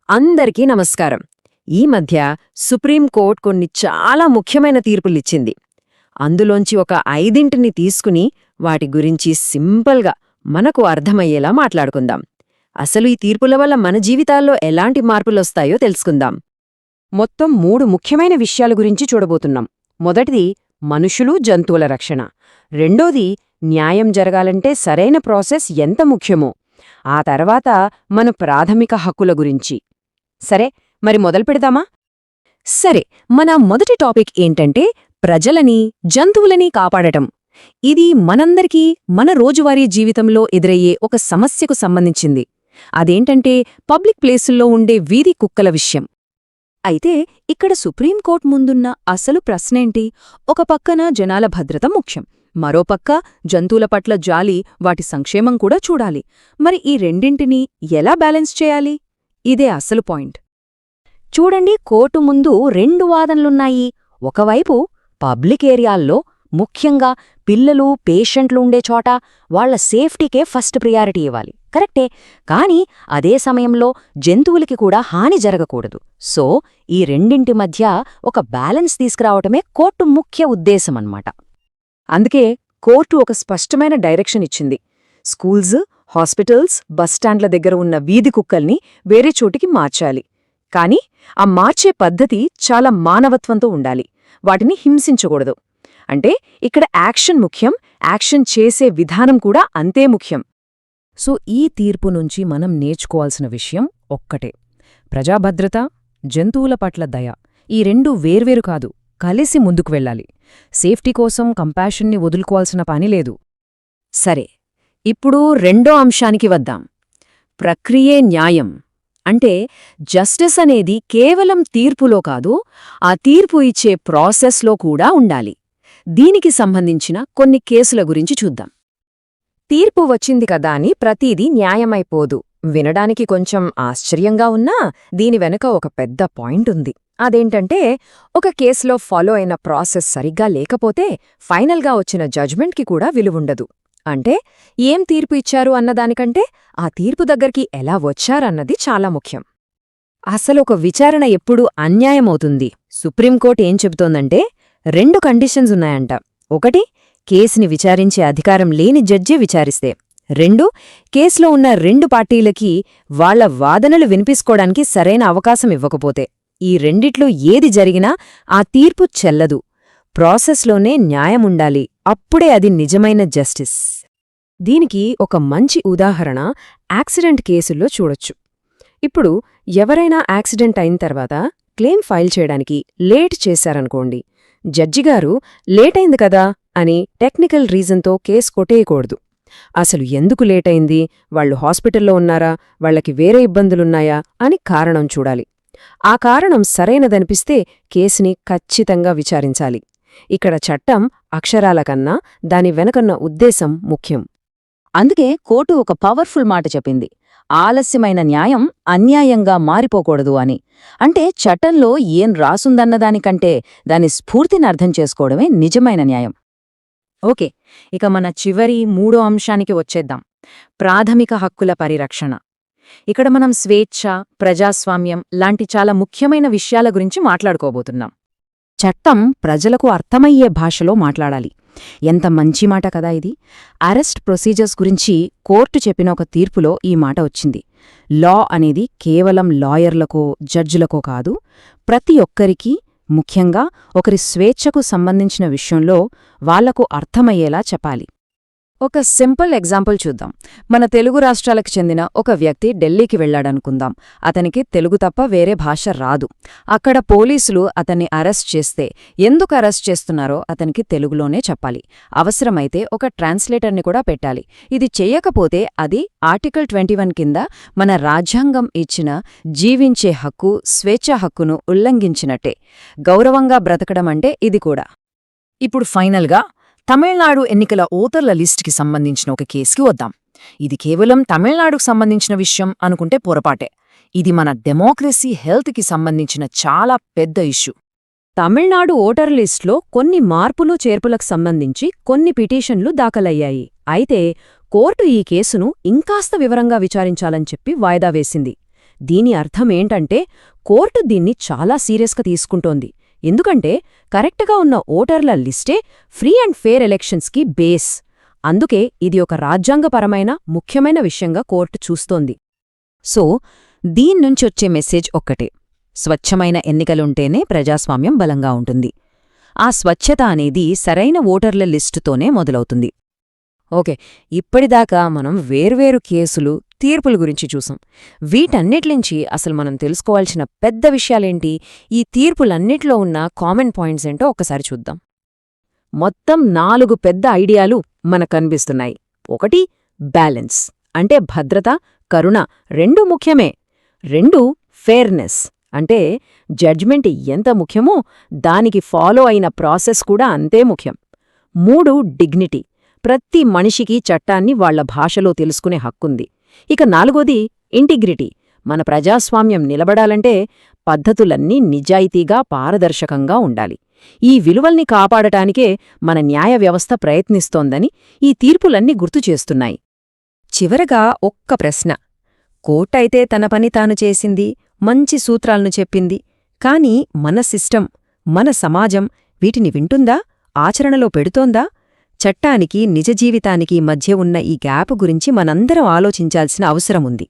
అందరికీ నమస్కారం. ఈ మధ్య సుప్రీంకోర్టు కొన్ని చాలా ముఖ్యమైన తీర్పులిచ్చింది. అందులోంచి ఒక 5ని తీసుకుని వాటి గురించి సింపుల్గా మనకు అర్థమయ్యేలా మాట్లాడుకుందాం. అసలు ఈ తీర్పుల వల్ల మన జీవితాల్లో ఎలాంటి మార్పులొస్తాయో తెలుసుకుందాం. మొత్తం 3 ముఖ్యమైన విషయాల గురించి చూడబోతున్నాం. మొదటిది మనుషులు, జంతువుల రక్షణ. రెండోది న్యాయం జరగాలంటే సరైన ప్రాసెస్ ఎంత ముఖ్యమో. ఆ తర్వాత మన ప్రాథమిక హక్కుల గురించి. సరే, మరి మొదలుపెడదామా? సరే, మన మొదటి టాపిక్ ఏంటంటే ప్రజలని, జంతువులని కాపాడటం. ఇది మనందరికీ మన రోజువారీ జీవితంలో ఎదురయ్యే ఒక సమస్యకు సంబంధించింది. అదేంటంటే పబ్లిక్ ప్లేసుల్లో ఉండే వీధి కుక్కల విషయం. అయితే ఇక్కడ సుప్రీంకోర్టు ముందున్న అసలు ప్రశ్నేంటి? ఒక పక్కన జనాల భద్రత ముఖ్యం, మరోపక్క జంతువుల పట్ల జాలి, వాటి సంక్షేమం కూడా చూడాలి. మరి ఈ రెండింటినీ ఎలా బ్యాలెన్స్ చేయాలి? ఇదే అసలు పాయింట్. చూడండి, కోర్టు ముందు 2 వాదనలున్నాయి. ఒకవైపు పబ్లిక్ ఏరియాల్లో, ముఖ్యంగా పిల్లలు, పేషెంట్లు ఉండే చోట వాళ్ల సేఫ్టీకే ఫస్ట్ ప్రియారిటీ ఇవ్వాలి. కరెక్టే. కానీ అదే సమయంలో జంతువులకి కూడా హాని జరగకూడదు. సో ఈ రెండింటి మధ్య ఒక బ్యాలెన్స్ తీసుకురావటమే కోర్టు ముఖ్య ఉద్దేశమన్నమాట. అందుకే కోర్టు ఒక స్పష్టమైన డైరెక్షన్ ఇచ్చింది. స్కూల్స్, హాస్పిటల్స్, బస్టాండ్ల దగ్గర ఉన్న వీధి కుక్కల్ని వేరే చోటికి మార్చాలి. కాని ఆ మార్చే పద్ధతి చాలా మానవత్వంతో ఉండాలి. వాటిని హింసించకూడదు. అంటే ఇక్కడ యాక్షన్ ముఖ్యం, యాక్షన్ చేసే విధానం కూడా అంతే ముఖ్యం. సో ఈ తీర్పు నుంచి మనం నేర్చుకోవాల్సిన విషయం ఒక్కటే: ప్రజాభద్రత, జంతువుల పట్ల దయ, ఈ రెండూ వేర్వేరు కాదు, కలిసి ముందుకు వెళ్ళాలి. సేఫ్టీ కోసం కంపాషన్ని వదులుకోవాల్సిన పనిలేదు. సరే, ఇప్పుడు రెండో అంశానికి వద్దాం. ప్రక్రియే న్యాయం. అంటే జస్టిస్ అనేది కేవలం తీర్పులో కాదు, ఆ తీర్పు ఇచ్చే ప్రాసెస్లో కూడా ఉండాలి. దీనికి సంబంధించిన కొన్ని కేసుల గురించి చూద్దాం. తీర్పు వచ్చింది కదా అని ప్రతీదీ న్యాయమైపోదు. వినడానికి కొంచెం ఆశ్చర్యంగా ఉన్నా దీని వెనుక ఒక పెద్ద పాయింట్ ఉంది. అదేంటంటే, ఒక కేసులో ఫాలో అయిన ప్రాసెస్ సరిగ్గా లేకపోతే ఫైనల్గా వచ్చిన జడ్జ్మెంట్కి కూడా విలువుండదు. అంటే ఏం తీర్పు ఇచ్చారు అన్నదానికంటే ఆ తీర్పు దగ్గరికి ఎలా వచ్చారన్నది చాలా ముఖ్యం. అసలు ఒక విచారణ ఎప్పుడు అన్యాయమవుతుంది? సుప్రీంకోర్టు ఏం చెబుతోందంటే 2 కండిషన్స్ ఉన్నాయంట. ఒకటి, కేసుని విచారించే అధికారం లేని జడ్జి విచారిస్తే. 2, కేసులో ఉన్న 2 పార్టీలకి వాళ్ల వాదనలు వినిపించుకోవడానికి సరైన అవకాశం ఇవ్వకపోతే. ఈ రెండిట్లో ఏది జరిగినా ఆ తీర్పు చెల్లదు. ప్రాసెస్లోనే న్యాయముండాలి. అప్పుడే అది నిజమైన జస్టిస్. దీనికి ఒక మంచి ఉదాహరణ యాక్సిడెంట్ కేసుల్లో చూడొచ్చు. ఇప్పుడు ఎవరైనా యాక్సిడెంట్ అయిన తర్వాత క్లెయిమ్ ఫైల్ చేయడానికి లేట్ చేశారనుకోండి. జడ్జిగారు లేటైంది కదా అని టెక్నికల్ రీజన్తో కేసు కొట్టేయకూడదు. అసలు ఎందుకు లేటైంది, వాళ్లు హాస్పిటల్లో ఉన్నారా, వాళ్లకి వేరే ఇబ్బందులున్నాయా అని కారణం చూడాలి. ఆ కారణం సరైనదనిపిస్తే కేసుని ఖచ్చితంగా విచారించాలి. ఇక్కడ చట్టం అక్షరాల కన్నా దాని వెనకన్న ఉద్దేశం ముఖ్యం. అందుకే కోర్టు ఒక పవర్ఫుల్ మాట చెప్పింది: ఆలస్యమైన న్యాయం అన్యాయంగా మారిపోకూడదు అని. అంటే చట్టంలో ఏం రాసుందన్నదానికంటే దాని స్ఫూర్తిని అర్థం చేసుకోవడమే నిజమైన న్యాయం. ఓకే, ఇక మన చివరి 3వ అంశానికి వచ్చేద్దాం: ప్రాథమిక హక్కుల పరిరక్షణ. ఇక్కడ మనం స్వేచ్ఛ, ప్రజాస్వామ్యం లాంటి చాలా ముఖ్యమైన విషయాల గురించి మాట్లాడుకోబోతున్నాం. చట్టం ప్రజలకు అర్థమయ్యే భాషలో మాట్లాడాలి. ఎంత మంచి మాట కదా ఇది! అరెస్ట్ ప్రొసీజర్స్ గురించి కోర్టు చెప్పిన ఒక తీర్పులో ఈ మాట వచ్చింది. లా అనేది కేవలం లాయర్లకో, జడ్జులకో కాదు, ప్రతి ఒక్కరికీ, ముఖ్యంగా ఒకరి స్వేచ్ఛకు సంబంధించిన విషయంలో వాళ్లకు అర్థమయ్యేలా చెప్పాలి. ఒక సింపుల్ ఎగ్జాంపుల్ చూద్దాం. మన తెలుగు రాష్ట్రాలకు చెందిన ఒక వ్యక్తి ఢిల్లీకి వెళ్లాడనుకుందాం. అతనికి తెలుగు తప్ప వేరే భాష రాదు. అక్కడ పోలీసులు అతన్ని అరెస్ట్ చేస్తే ఎందుకు అరెస్ట్ చేస్తున్నారో అతనికి తెలుగులోనే చెప్పాలి. అవసరమైతే ఒక ట్రాన్స్లేటర్ని కూడా పెట్టాలి. ఇది చెయ్యకపోతే అది ఆర్టికల్ 21 కింద మన రాజ్యాంగం ఇచ్చిన జీవించే హక్కు, స్వేచ్ఛా హక్కును ఉల్లంఘించినట్టే. గౌరవంగా బ్రతకడం అంటే ఇది కూడా. ఇప్పుడు ఫైనల్గా తమిళనాడు ఎన్నికల ఓటర్ల లిస్టుకి సంబంధించిన ఒక కేసుకి వద్దాం. ఇది కేవలం తమిళనాడుకు సంబంధించిన విషయం అనుకుంటే పొరపాటే. ఇది మన డెమోక్రసీ, హెల్త్కి సంబంధించిన చాలా పెద్ద ఇష్యూ. తమిళనాడు ఓటర్ లిస్టులో కొన్ని మార్పులు చేర్పులకు సంబంధించి కొన్ని పిటిషన్లు దాఖలయ్యాయి. అయితే కోర్టు ఈ కేసును ఇంకాస్త వివరంగా విచారించాలని చెప్పి వాయిదా వేసింది. దీని అర్థమేంటంటే కోర్టు దీన్ని చాలా సీరియస్గా తీసుకుంటోంది. ఎందుకంటే కరెక్ట్గా ఉన్న ఓటర్ల లిస్టే ఫ్రీ అండ్ ఫేర్ ఎలక్షన్స్కి బేస్. అందుకే ఇది ఒక రాజ్యాంగపరమైన ముఖ్యమైన విషయంగా కోర్టు చూస్తోంది. సో దీన్నుంచొచ్చే మెసేజ్ ఒక్కటే: స్వచ్ఛమైన ఎన్నికలుంటేనే ప్రజాస్వామ్యం బలంగా ఉంటుంది. ఆ స్వచ్ఛత అనేది సరైన ఓటర్ల లిస్టుతోనే మొదలవుతుంది. ఓకే, ఇప్పటిదాకా మనం వేర్వేరు కేసులు, తీర్పుల గురించి చూసాం. వీటన్నిటినుంచి అసలు మనం తెలుసుకోవాల్సిన పెద్ద విషయాలేంటి, ఈ తీర్పులన్నిట్లో ఉన్న కామన్ పాయింట్స్ ఏంటో ఒక్కసారి చూద్దాం. మొత్తం 4 పెద్ద ఐడియాలు మనకనిపిస్తున్నాయి. ఒకటి, బ్యాలెన్స్ అంటే భద్రత, కరుణ రెండూ ముఖ్యమే. 2, ఫేర్నెస్ అంటే జడ్జ్మెంట్ ఎంత ముఖ్యమో దానికి ఫాలో అయిన ప్రాసెస్ కూడా అంతే ముఖ్యం. 3, డిగ్నిటీ ప్రతి మనిషికి చట్టాన్ని వాళ్ల భాషలో తెలుసుకునే హక్కుంది. ఇక 4ది, ఇంటిగ్రిటీ మన ప్రజాస్వామ్యం నిలబడాలంటే పద్ధతులన్నీ నిజాయితీగా, పారదర్శకంగా ఉండాలి. ఈ విలువల్ని కాపాడటానికే మన న్యాయ వ్యవస్థ ప్రయత్నిస్తోందని ఈ తీర్పులన్నీ గుర్తుచేస్తున్నాయి. చివరగా ఒక్క ప్రశ్న: కోర్టైతే తన పని తాను చేసింది, మంచి సూత్రాలను చెప్పింది. కాని మన సిస్టం, మన సమాజం వీటిని వింటుందా, ఆచరణలో పెడుతోందా? చట్టానికి, నిజ జీవితానికి మధ్య ఉన్న ఈ గ్యాప్ గురించి మనందరం ఆలోచించాల్సిన అవసరముంది.